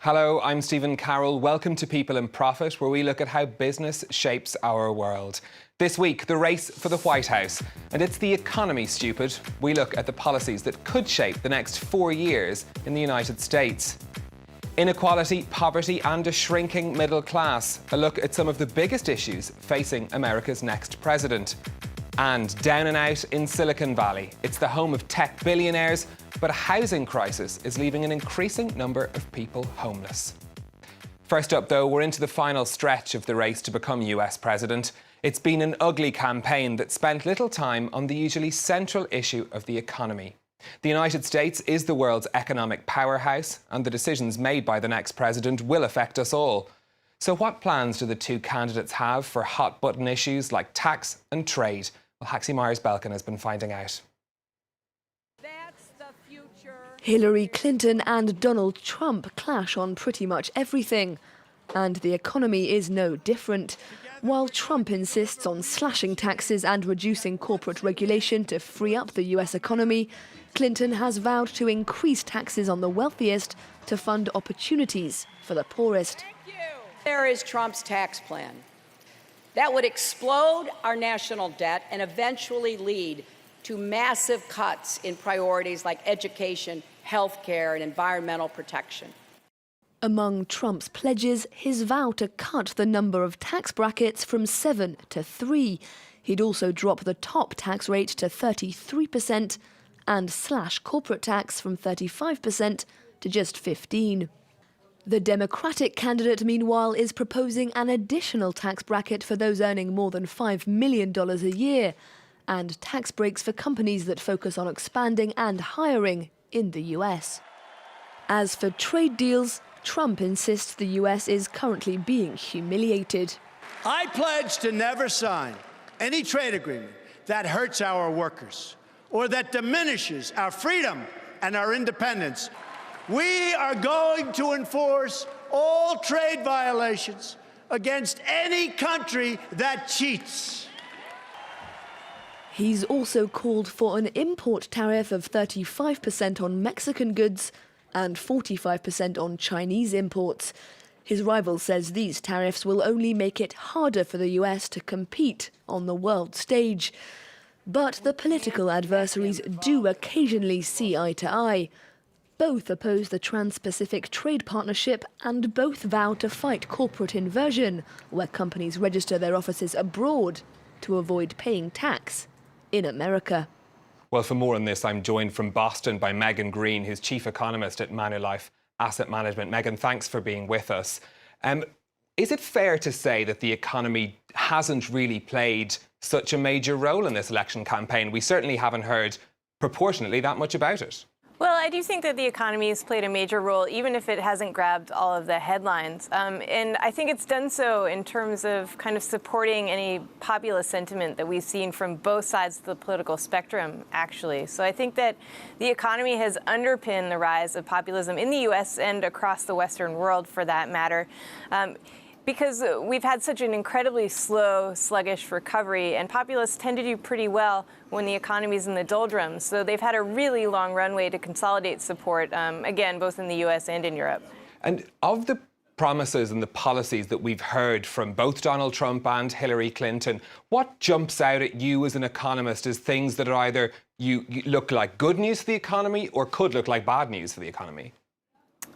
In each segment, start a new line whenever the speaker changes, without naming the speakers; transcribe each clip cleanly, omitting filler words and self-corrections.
Hello, I'm Stephen Carroll. Welcome to People in Profit, where we look at how business shapes our world. This week, the race for the White House. And it's the economy, stupid. We look at the policies that could shape the next 4 years in the United States. Inequality, poverty and a shrinking middle class. A look at some of the biggest issues facing America's next president. And down and out in Silicon Valley. It's the home of tech billionaires, but a housing crisis is leaving an increasing number of people homeless. First up, though, we're into the final stretch of the race to become US president. It's been an ugly campaign that spent little time on the usually central issue of the economy. The United States is the world's economic powerhouse, and the decisions made by the next president will affect us all. So what plans do the two candidates have for hot-button issues like tax and trade? Well, Haxie Myers-Belkin has been finding out.
That's the future.
Hillary Clinton and Donald Trump clash on pretty much everything. And the economy is no different. While Trump insists on slashing taxes and reducing corporate regulation to free up the US economy, Clinton has vowed to increase taxes on the wealthiest to fund opportunities for the poorest.
There is Trump's tax plan. That would explode our national debt and eventually lead to massive cuts in priorities like education, health care, and environmental protection.
Among Trump's pledges, his vow to cut the number of tax brackets from 7 to 3. He'd also drop the top tax rate to 33% and slash corporate tax from 35% to just 15%. The Democratic candidate, meanwhile, is proposing an additional tax bracket for those earning more than $5 million a year and tax breaks for companies that focus on expanding and hiring in the US. As for trade deals, Trump insists the US is currently being humiliated.
I pledge to never sign any trade agreement that hurts our workers or that diminishes our freedom and our independence. We are going to enforce all trade violations against any country that cheats.
He's also called for an import tariff of 35% on Mexican goods and 45% on Chinese imports. His rival says these tariffs will only make it harder for the US to compete on the world stage. But the political adversaries do occasionally see eye to eye. Both oppose the Trans-Pacific Trade Partnership and both vow to fight corporate inversion, where companies register their offices abroad to avoid paying tax in America.
Well, for more on this, I'm joined from Boston by Megan Green, who's Chief Economist at Manulife Asset Management. Megan, thanks for being with us. Is it fair to say that the economy hasn't really played such a major role in this election campaign? We certainly haven't heard proportionately that much about it.
Well, I do think that the economy has played a major role, even if it hasn't grabbed all of the headlines. And I think it's done so in terms of kind of supporting any populist sentiment that we've seen from both sides of the political spectrum, actually. So I think that the economy has underpinned the rise of populism in the U.S. and across the Western world, for that matter. Because we've had such an incredibly slow, sluggish recovery, and populists tend to do pretty well when the economy's in the doldrums. So they've had a really long runway to consolidate support, again, both in the US and in Europe. And
of the promises and the policies that we've heard from both Donald Trump and Hillary Clinton, what jumps out at you as an economist as things that are either you look like good news for the economy or could look like bad news for the economy?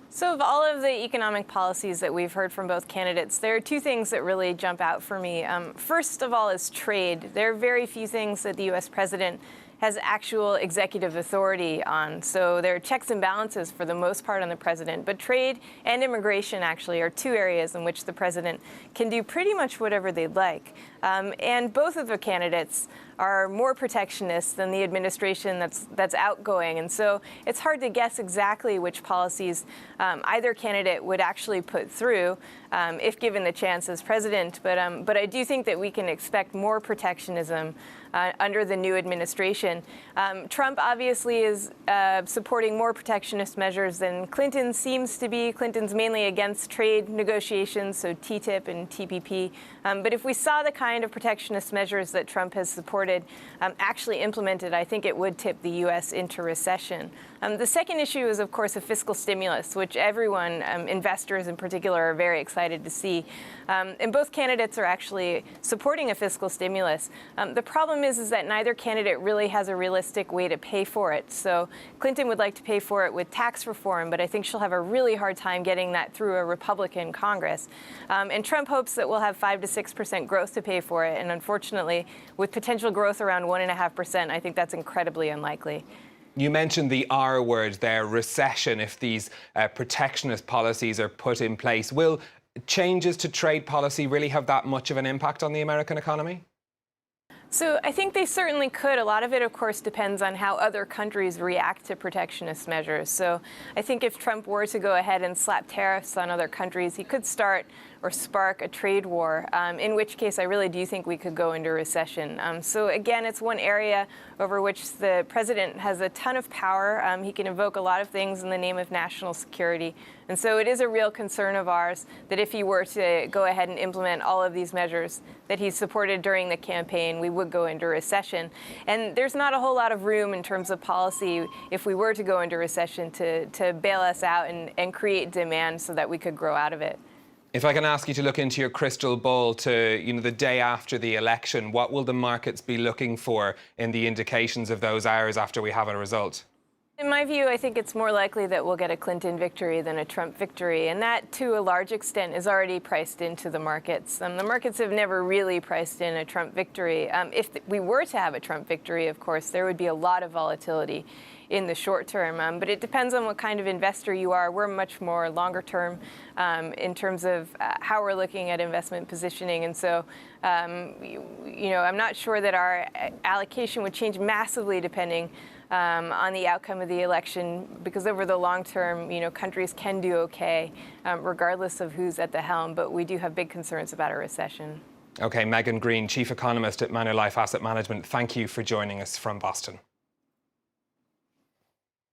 So of all of the economic policies that we've heard from both candidates, there are two things that really jump out for me. First of all is trade. There are very few things that the U.S. president has actual executive authority on. So there are checks and balances for the most part on the president. But trade and immigration actually are two areas in which the president can do pretty much whatever they'd like. And both of the candidates are more protectionist than the administration that's outgoing. And so it's hard to guess exactly which policies either candidate would actually put through if given the chance as president. But I do think that we can expect more protectionism under the new administration. Trump obviously is supporting more protectionist measures than Clinton seems to be. Clinton's mainly against trade negotiations, so TTIP and TPP. But if we saw the kind kind of protectionist measures that Trump has supported actually implemented, I think it would tip the U.S. into recession. The second issue is, of course, a fiscal stimulus, which everyone, investors in particular, are very excited to see. And both candidates are actually supporting a fiscal stimulus. The problem is that neither candidate really has a realistic way to pay for it. So Clinton would like to pay for it with tax reform, but I think she'll have a really hard time getting that through a Republican Congress. And Trump hopes that we'll have 5 to 6% growth to pay for it. And unfortunately, with potential growth around 1.5%, I think that's incredibly unlikely.
You mentioned the R word there, recession, if these protectionist policies are put in place. Will changes to trade policy really have that much of an impact on the American economy?
So I think they certainly could. A lot of it, of course, depends on how other countries react to protectionist measures. So I think if Trump were to go ahead and slap tariffs on other countries, he could start or spark a trade war, in which case I really do think we could go into recession. So again, it's one area over which the president has a ton of power. He can invoke a lot of things in the name of national security. And so it is a real concern of ours that if he were to go ahead and implement all of these measures that he supported during the campaign, we would go into recession. And there's not a whole lot of room in terms of policy if we were to go into recession to bail us out and create demand so that we could grow out of it.
If I can ask you to look into your crystal ball to, the day after the election, what will the markets be looking for in the indications of those hours after we have a result?
In my view, I think it's more likely that we'll get a Clinton victory than a Trump victory, and that, to a large extent, is already priced into the markets. The markets have never really priced in a Trump victory. If we were to have a Trump victory, of course, there would be a lot of volatility in the short term, but it depends on what kind of investor you are. We're much more longer term in terms of how we're looking at investment positioning, and so I'm not sure that our allocation would change massively depending on the outcome of the election, because over the long term, countries can do okay regardless of who's at the helm, but we do have big concerns about a recession.
Okay, Megan Green, Chief Economist at Manulife Asset Management, thank you for joining us from Boston.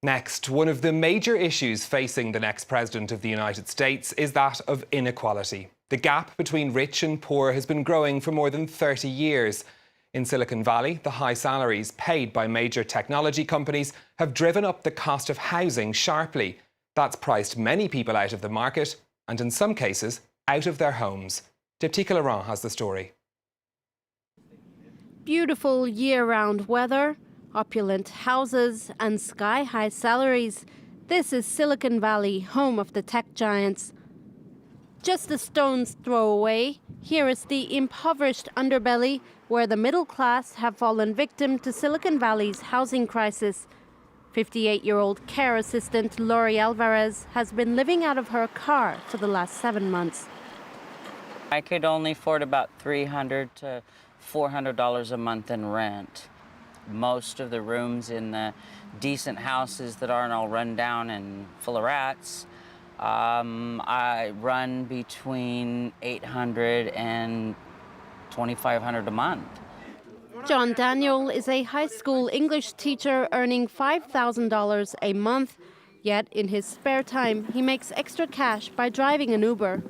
Next, one of the major issues facing the next president of the United States is that of inequality. The gap between rich and poor has been growing for more than 30 years. In Silicon Valley, the high salaries paid by major technology companies have driven up the cost of housing sharply. That's priced many people out of the market and, in some cases, out of their homes. Diptyque Laurent has the story.
Beautiful year-round weather, opulent houses and sky-high salaries. This is Silicon Valley, home of the tech giants. Just a stone's throw away, here is the impoverished underbelly where the middle class have fallen victim to Silicon Valley's housing crisis. 58-year-old care assistant Lori Alvarez has been living out of her car for the last 7 months.
I could only afford about $300 to $400 a month in rent. Most of the rooms in the decent houses that aren't all run down and full of rats, I run between $800 and $2,500 a month.
John Daniel is a high school English teacher earning $5,000 a month. Yet in his spare time, he makes extra cash by driving an Uber.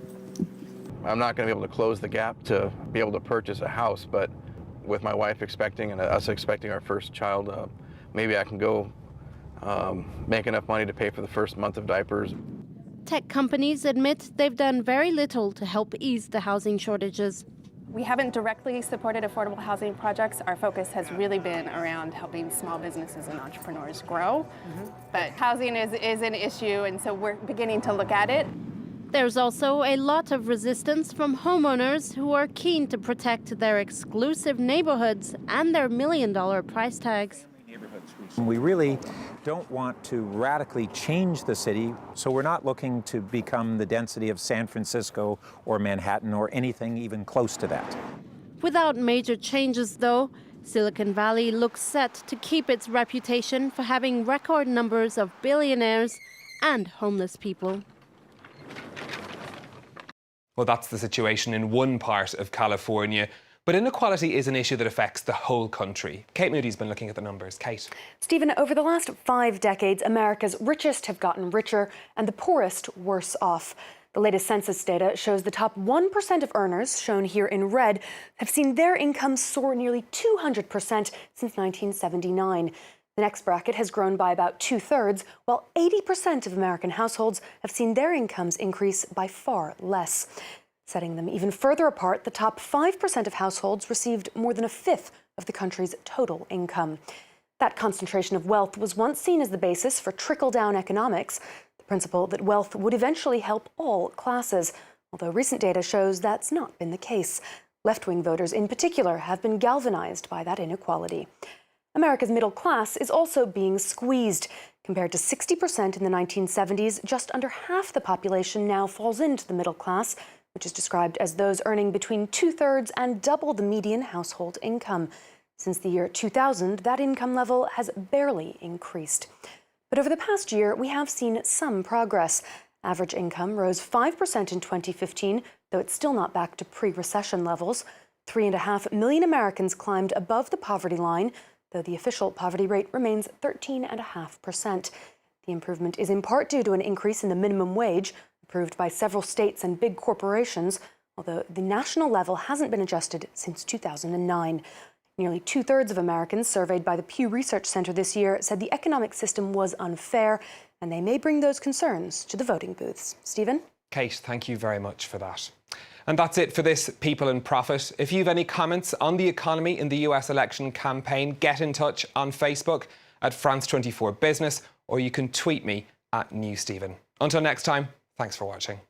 I'm not going to be able to close the gap to be able to purchase a house, but with my wife expecting and us expecting our first child, maybe I can go make enough money to pay for the first month of diapers.
Tech companies admit they've done very little to help ease the housing shortages.
We haven't directly supported affordable housing projects. Our focus has really been around helping small businesses and entrepreneurs grow. But housing is an issue, and so we're beginning to look at it.
There's also a lot of resistance from homeowners who are keen to protect their exclusive neighborhoods and their million-dollar price tags.
We really don't want to radically change the city, so we're not looking to become the density of San Francisco or Manhattan or anything even close to that.
Without major changes, though, Silicon Valley looks set to keep its reputation for having record numbers of billionaires and homeless people.
Well, that's the situation in one part of California. But inequality is an issue that affects the whole country. Kate Moody's been looking at the numbers. Kate.
Stephen, over the last 5 decades, America's richest have gotten richer and the poorest worse off. The latest census data shows the top 1% of earners, shown here in red, have seen their incomes soar nearly 200% since 1979. The next bracket has grown by about 2/3, while 80% of American households have seen their incomes increase by far less. Setting them even further apart, the top 5% of households received more than a fifth of the country's total income. That concentration of wealth was once seen as the basis for trickle-down economics, the principle that wealth would eventually help all classes, although recent data shows that's not been the case. Left-wing voters in particular have been galvanized by that inequality. America's middle class is also being squeezed. Compared to 60% in the 1970s, just under half the population now falls into the middle class, which is described as those earning between 2/3 and double the median household income. Since the year 2000, that income level has barely increased. But over the past year, we have seen some progress. Average income rose 5% in 2015, though it's still not back to pre-recession levels. 3.5 million Americans climbed above the poverty line, though the official poverty rate remains 13.5%. The improvement is in part due to an increase in the minimum wage, approved by several states and big corporations, although the national level hasn't been adjusted since 2009. Nearly 2/3 of Americans surveyed by the Pew Research Center this year said the economic system was unfair, and they may bring those concerns to the voting booths. Stephen?
Kate, thank you very much for that. And that's it for this People in Profit. If you have any comments on the economy in the US election campaign, get in touch on Facebook at France24 Business, or you can tweet me at NewsStephen. Until next time, thanks for watching.